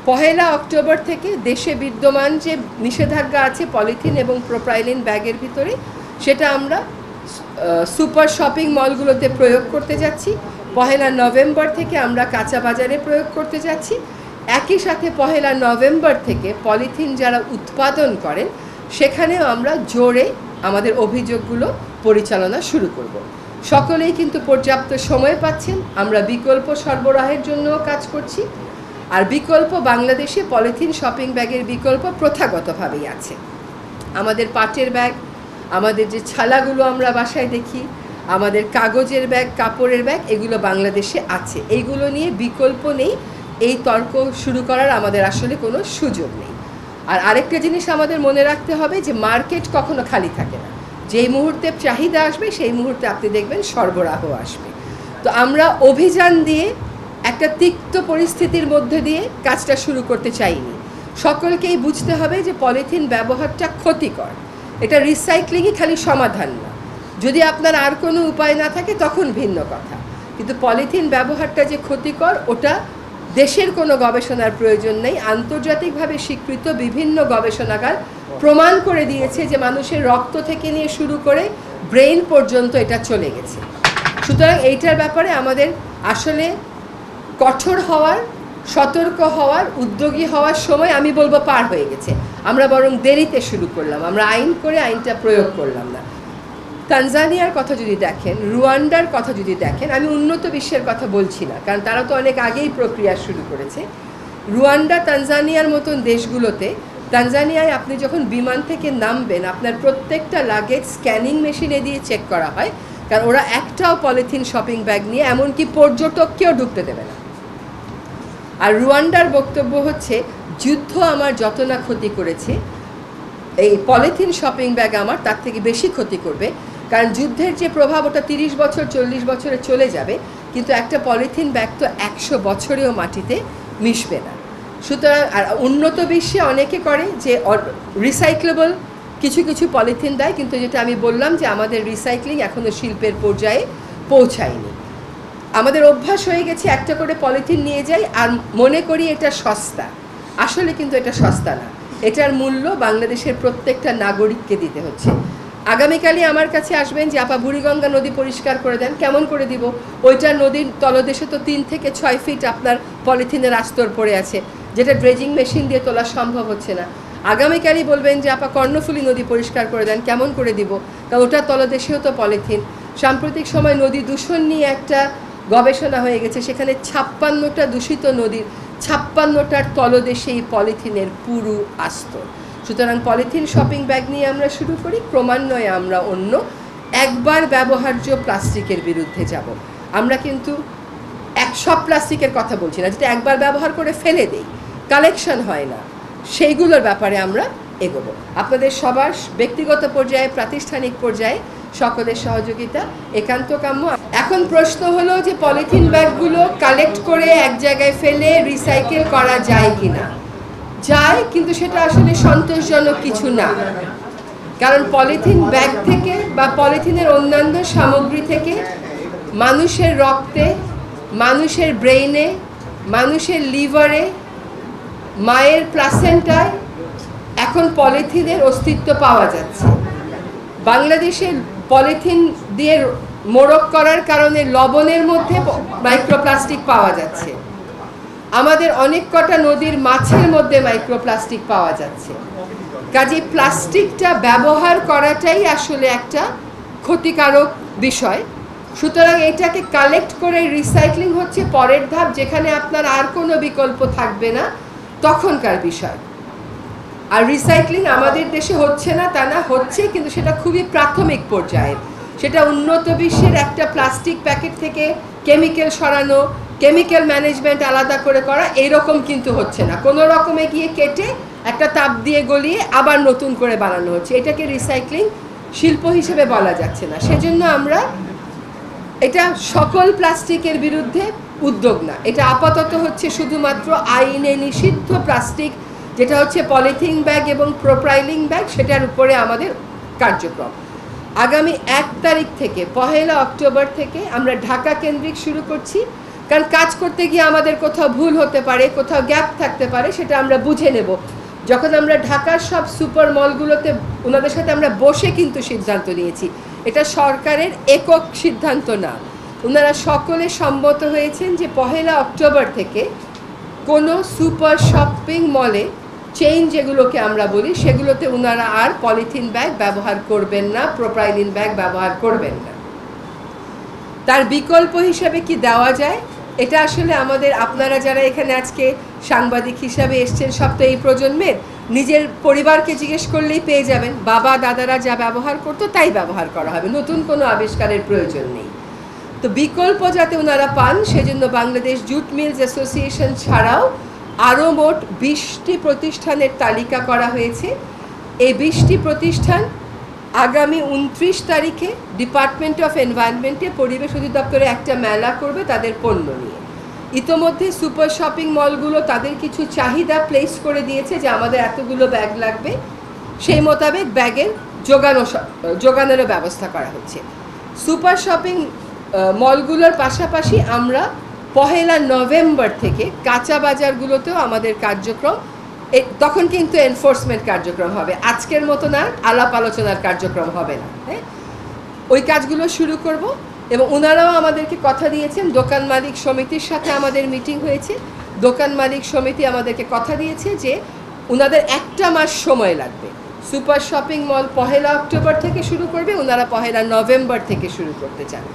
পহেলা October থেকে দেশে বিদ্যমান যে নিষেধাজ্ঞা আছে পলিথিন এবং প্রোপাইলিন ব্যাগের ভিতরে, সেটা আমরা সুপার শপিং মলগুলোতে প্রয়োগ করতে যাচ্ছি। পহেলা নভেম্বর থেকে আমরা কাঁচা বাজারে প্রয়োগ করতে যাচ্ছি। একই সাথে পহেলা নভেম্বর থেকে পলিথিন যারা উৎপাদন করেন সেখানেও আমরা জোরে আমাদের অভিযোগগুলো পরিচালনা শুরু করব। সকলেই কিন্তু পর্যাপ্ত সময় পাচ্ছেন। আমরা বিকল্প সরবরাহের জন্যও কাজ করছি। আর বিকল্প বাংলাদেশে পলিথিন শপিং ব্যাগের বিকল্প প্রথাগতভাবেই আছে। আমাদের পাটের ব্যাগ, আমাদের যে ছালাগুলো আমরা বাসায় দেখি, আমাদের কাগজের ব্যাগ, কাপড়ের ব্যাগ, এগুলো বাংলাদেশে আছে। এইগুলো নিয়ে বিকল্প নেই। এই তর্ক শুরু করার আমাদের আসলে কোনো সুযোগ নেই। আর আরেকটা জিনিস আমাদের মনে রাখতে হবে যে মার্কেট কখনো খালি থাকে না। যেই মুহূর্তে চাহিদা আসবে সেই মুহূর্তে আপনি দেখবেন সরবরাহ আসবে। তো আমরা অভিযান দিয়ে একটা তিক্ত পরিস্থিতির মধ্যে দিয়ে কাজটা শুরু করতে চাইনি। সকলকেই বুঝতে হবে যে পলিথিন ব্যবহারটা ক্ষতিকর। এটা রিসাইক্লিংই খালি সমাধান না। যদি আপনার আর কোনো উপায় না থাকে তখন ভিন্ন কথা, কিন্তু পলিথিন ব্যবহারটা যে ক্ষতিকর ওটা দেশের কোনো গবেষণার প্রয়োজন নেই। আন্তর্জাতিকভাবে স্বীকৃত বিভিন্ন গবেষণাগার প্রমাণ করে দিয়েছে যে মানুষের রক্ত থেকে নিয়ে শুরু করে ব্রেইন পর্যন্ত এটা চলে গেছে। সুতরাং এইটার ব্যাপারে আমাদের আসলে কঠোর হওয়ার, সতর্ক হওয়ার, উদ্যোগী হওয়ার সময় আমি বলবো পার হয়ে গেছে। আমরা বরং দেরিতে শুরু করলাম। আমরা আইন করে আইনটা প্রয়োগ করলাম না। তানজানিয়ার কথা যদি দেখেন, রুয়ান্ডার কথা যদি দেখেন, আমি উন্নত বিশ্বের কথা বলছি না, কারণ তারা তো অনেক আগেই প্রক্রিয়া শুরু করেছে। রুয়ান্ডা, তানজানিয়ার মতন দেশগুলোতে, তানজানিয়ায় আপনি যখন বিমান থেকে নামবেন আপনার প্রত্যেকটা লাগেজ স্ক্যানিং মেশিনে দিয়ে চেক করা হয়, কারণ ওরা একটাও পলিথিন শপিং ব্যাগ নিয়ে এমনকি পর্যটককেও ঢুকতে দেবে না। আর রুয়ান্ডার বক্তব্য হচ্ছে যুদ্ধ আমার যত না ক্ষতি করেছে এই পলিথিন শপিং ব্যাগ আমার তার থেকে বেশি ক্ষতি করবে, কারণ যুদ্ধের যে প্রভাব ওটা 30 বছর 40 বছরে চলে যাবে, কিন্তু একটা পলিথিন ব্যাগ তো 100 বছরেও মাটিতে মিশবে না। সুতরাং আর উন্নত বিশ্বে অনেকে করে যে রিসাইক্লেবল কিছু কিছু পলিথিন দেয়, কিন্তু যেটা আমি বললাম যে আমাদের রিসাইক্লিং এখনও শিল্পের পর্যায়ে পৌঁছায়নি। আমাদের অভ্যাস হয়ে গেছে একটা করে পলিথিন নিয়ে যাই আর মনে করি এটা সস্তা। আসলে কিন্তু এটা সস্তা না। এটার মূল্য বাংলাদেশের প্রত্যেকটা নাগরিককে দিতে হচ্ছে। আগামীকালই আমার কাছে আসবেন যে আপা বুড়িগঙ্গা নদী পরিষ্কার করে দেন। কেমন করে দিব? ওইটা নদীর তলদেশে তো 3 থেকে 6 ফিট আপনার পলিথিনের আস্তর পড়ে আছে, যেটা ড্রেজিং মেশিন দিয়ে তোলা সম্ভব হচ্ছে না। আগামীকালই বলবেন যে আপা কর্ণফুলী নদী পরিষ্কার করে দেন। কেমন করে দিব? কারণ ওটার তলদেশেও তো পলিথিন। সাম্প্রতিক সময় নদী দূষণ নিয়ে একটা গবেষণা হয়ে গেছে, সেখানে 56টা দূষিত নদীর 56টার তলদেশে এই পলিথিনের পুরু আস্তর। সুতরাং পলিথিন শপিং ব্যাগ নিয়ে আমরা শুরু করি, ক্রমান্বয়ে আমরা অন্য একবার ব্যবহার্য প্লাস্টিকের বিরুদ্ধে যাব। আমরা কিন্তু সব প্লাস্টিকের কথা বলছি না, যেটা একবার ব্যবহার করে ফেলে দেই, কালেকশন হয় না, সেইগুলোর ব্যাপারে আমরা এগোবো। আপনাদের সবার ব্যক্তিগত পর্যায়ে, প্রাতিষ্ঠানিক পর্যায়ে সকলের সহযোগিতা একান্ত কাম্য। এখন প্রশ্ন হলো যে পলিথিন ব্যাগগুলো কালেক্ট করে এক জায়গায় ফেলে রিসাইকেল করা যায় কিনা। যায়, কিন্তু সেটা আসলে সন্তোষজনক কিছু না। কারণ পলিথিন ব্যাগ থেকে বা পলিথিনের অন্যান্য সামগ্রী থেকে মানুষের রক্তে, মানুষের ব্রেইনে, মানুষের লিভারে, মায়ের প্লাসেন্টায় এখন পলিথিনের অস্তিত্ব পাওয়া যাচ্ছে। বাংলাদেশে পলিথিন দিয়ে মোড়ক করার কারণে লবণের মধ্যে মাইক্রোপ্লাস্টিক পাওয়া যাচ্ছে। আমাদের অনেক কটা নদীর মাছের মধ্যে মাইক্রোপ্লাস্টিক পাওয়া যাচ্ছে। কাজেই প্লাস্টিকটা ব্যবহার করাটাই আসলে একটা ক্ষতিকারক বিষয়। সুতরাং এটাকে কালেক্ট করে রিসাইক্লিং হচ্ছে পরের ধাপ, যেখানে আপনার আর কোনো বিকল্প থাকবে না তখনকার বিষয়। আর রিসাইক্লিং আমাদের দেশে হচ্ছে না তা না, হচ্ছে, কিন্তু সেটা খুবই প্রাথমিক পর্যায়ে। সেটা উন্নত বিশ্বের একটা প্লাস্টিক প্যাকেট থেকে কেমিক্যাল সরানো, কেমিক্যাল ম্যানেজমেন্ট আলাদা করে করা, এইরকম কিন্তু হচ্ছে না। কোনো রকমে গিয়ে কেটে একটা তাপ দিয়ে গলিয়ে আবার নতুন করে বানানো হচ্ছে। এটাকে রিসাইক্লিং শিল্প হিসেবে বলা যাচ্ছে না। সেজন্য আমরা এটা সকল প্লাস্টিকের বিরুদ্ধে উদ্যোগ না, এটা আপাতত হচ্ছে শুধুমাত্র আইনে নিষিদ্ধ প্লাস্টিক, যেটা হচ্ছে পলিথিন ব্যাগ এবং প্রোপাইলিং ব্যাগ, সেটার উপরে আমাদের কার্যক্রম। আগামী 1 তারিখ থেকে, 1 অক্টোবর থেকে আমরা ঢাকা কেন্দ্রিক শুরু করছি। কারণ কাজ করতে গিয়ে আমাদের কোথাও ভুল হতে পারে, কোথাও গ্যাপ থাকতে পারে, সেটা আমরা বুঝে নেব। যখন আমরা ঢাকার সব সুপার মলগুলোতে ওনাদের সাথে আমরা বসে কিন্তু সিদ্ধান্ত নিয়েছি, এটা সরকারের একক সিদ্ধান্ত না। ওনারা সকলে সম্মত হয়েছেন যে 1 অক্টোবর থেকে কোনো সুপার শপিং মলে, চেইন যেগুলোকে আমরা বলি, সেগুলোতে ওনারা আর পলিথিন ব্যাগ ব্যবহার করবেন না, প্রোপাইলিন ব্যাগ ব্যবহার করবেন না। তার বিকল্প হিসাবে কি দেওয়া যায়, এটা আসলে আমাদের, আপনারা যারা এখানে আজকে সাংবাদিক হিসাবে এসছেন, সব তো এই প্রজন্মের, নিজের পরিবারকে জিজ্ঞেস করলেই পেয়ে যাবেন। বাবা দাদারা যা ব্যবহার করতো তাই ব্যবহার করা হবে, নতুন কোনো আবিষ্কারের প্রয়োজন নেই। তো বিকল্প যাতে ওনারা পান, সেজন্য বাংলাদেশ জুট মিলস অ্যাসোসিয়েশন ছাড়াও আরও মোট 20টি প্রতিষ্ঠানের তালিকা করা হয়েছে। এই 20টি প্রতিষ্ঠান আগামী 29 তারিখে ডিপার্টমেন্ট অফ এনভায়রনমেন্টে, পরিবেশ অধিদপ্তরে একটা মেলা করবে তাদের পণ্য নিয়ে। ইতোমধ্যে সুপার শপিং মলগুলো তাদের কিছু চাহিদা প্লেস করে দিয়েছে যে আমাদের এতগুলো ব্যাগ লাগবে, সেই মোতাবেক ব্যাগের যোগানোরও ব্যবস্থা করা হচ্ছে। সুপার শপিং মলগুলোর পাশাপাশি আমরা 1 নভেম্বর থেকে কাঁচা বাজারগুলোতেও আমাদের কার্যক্রম, তখন কিন্তু এনফোর্সমেন্ট কার্যক্রম হবে, আজকের মতো না আলাপ আলোচনার কার্যক্রম হবে না। হ্যাঁ, ওই কাজগুলো শুরু করব। এবং ওনারাও আমাদেরকে কথা দিয়েছেন, দোকান মালিক সমিতির সাথে আমাদের মিটিং হয়েছে, দোকান মালিক সমিতি আমাদেরকে কথা দিয়েছে যে ওনাদের 1 মাস সময় লাগবে। সুপার শপিং মল 1 অক্টোবর থেকে শুরু করবে, ওনারা 1 নভেম্বর থেকে শুরু করতে চান।